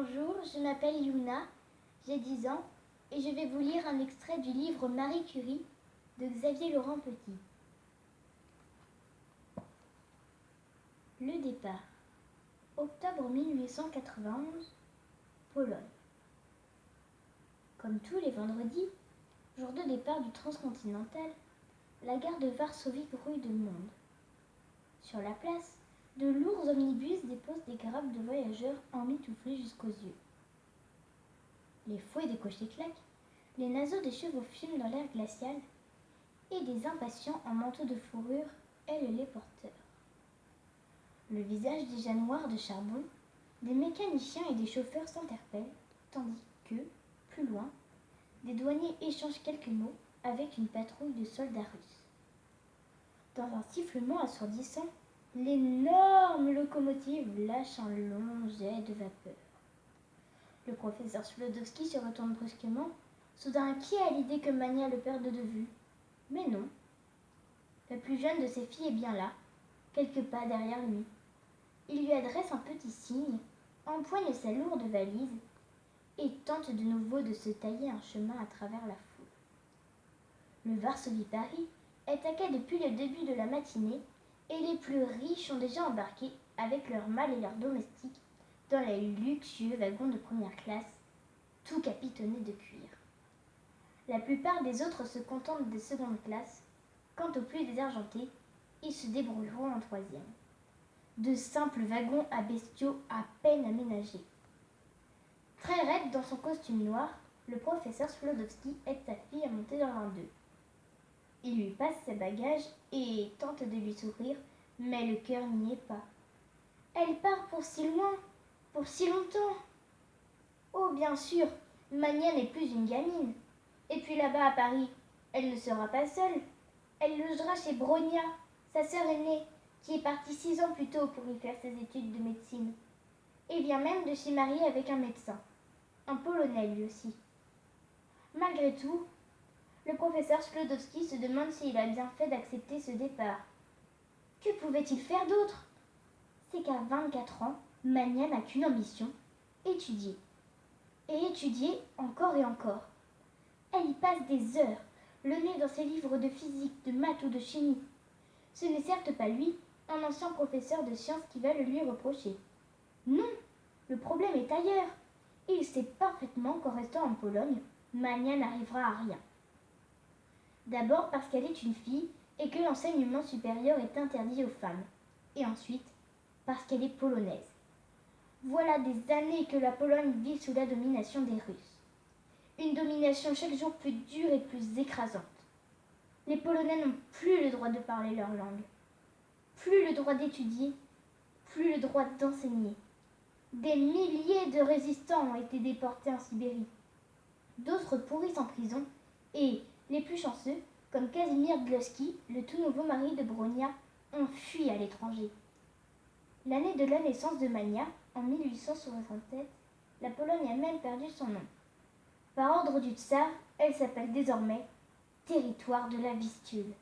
Bonjour, je m'appelle Yuna, j'ai 10 ans et je vais vous lire un extrait du livre Marie Curie de Xavier Laurent Petit. Le départ. Octobre 1891, Pologne. Comme tous les vendredis, jour de départ du transcontinental, la gare de Varsovie grouille de monde. Sur la place, de lourds omnibus déposent des grappes de voyageurs emmitouflés jusqu'aux yeux. Les fouets des cochers claquent, les naseaux des chevaux fument dans l'air glacial, et des impatients en manteau de fourrure ailent les porteurs. Le visage déjà noir de charbon, des mécaniciens et des chauffeurs s'interpellent, tandis que, plus loin, des douaniers échangent quelques mots avec une patrouille de soldats russes. Dans un sifflement assourdissant, l'énorme locomotive lâche un long jet de vapeur. Le professeur Sklodowski se retourne brusquement, soudain inquiet à l'idée que Mania le perde de vue. Mais non. La plus jeune de ses filles est bien là, quelques pas derrière lui. Il lui adresse un petit signe, empoigne sa lourde valise et tente de nouveau de se tailler un chemin à travers la foule. Le Varsovie-Paris est à quai depuis le début de la matinée et les plus riches ont déjà embarqué avec leurs mâles et leurs domestiques dans les luxueux wagons de première classe, tout capitonnés de cuir. La plupart des autres se contentent des secondes classes. Quant aux plus désargentés, ils se débrouilleront en troisième. De simples wagons à bestiaux à peine aménagés. Très raide dans son costume noir, le professeur Sklodowski aide sa fille à monter dans l'un d'eux. Il lui passe ses bagages et tente de lui sourire, mais le cœur n'y est pas. Elle part pour si loin, pour si longtemps. Oh, bien sûr, Mania n'est plus une gamine. Et puis là-bas à Paris, elle ne sera pas seule. Elle logera chez Bronia, sa sœur aînée, qui est partie 6 ans plus tôt pour y faire ses études de médecine. Et vient même de s'y marier avec un médecin, un Polonais lui aussi. Malgré tout, le professeur Sklodowski se demande s'il a bien fait d'accepter ce départ. Que pouvait-il faire d'autre? C'est qu'à 24 ans, Mania n'a qu'une ambition, étudier. Et étudier encore et encore. Elle y passe des heures, le nez dans ses livres de physique, de maths ou de chimie. Ce n'est certes pas lui, un ancien professeur de sciences, qui va le lui reprocher. Non, le problème est ailleurs. Il sait parfaitement qu'en restant en Pologne, Mania n'arrivera à rien. D'abord parce qu'elle est une fille et que l'enseignement supérieur est interdit aux femmes. Et ensuite, parce qu'elle est polonaise. Voilà des années que la Pologne vit sous la domination des Russes. Une domination chaque jour plus dure et plus écrasante. Les Polonais n'ont plus le droit de parler leur langue, plus le droit d'étudier, plus le droit d'enseigner. Des milliers de résistants ont été déportés en Sibérie. D'autres pourrissent en prison et les plus chanceux, comme Casimir Gluski, le tout nouveau mari de Bronia, ont fui à l'étranger. L'année de la naissance de Mania, en 1867, la Pologne a même perdu son nom. Par ordre du tsar, elle s'appelle désormais Territoire de la Vistule.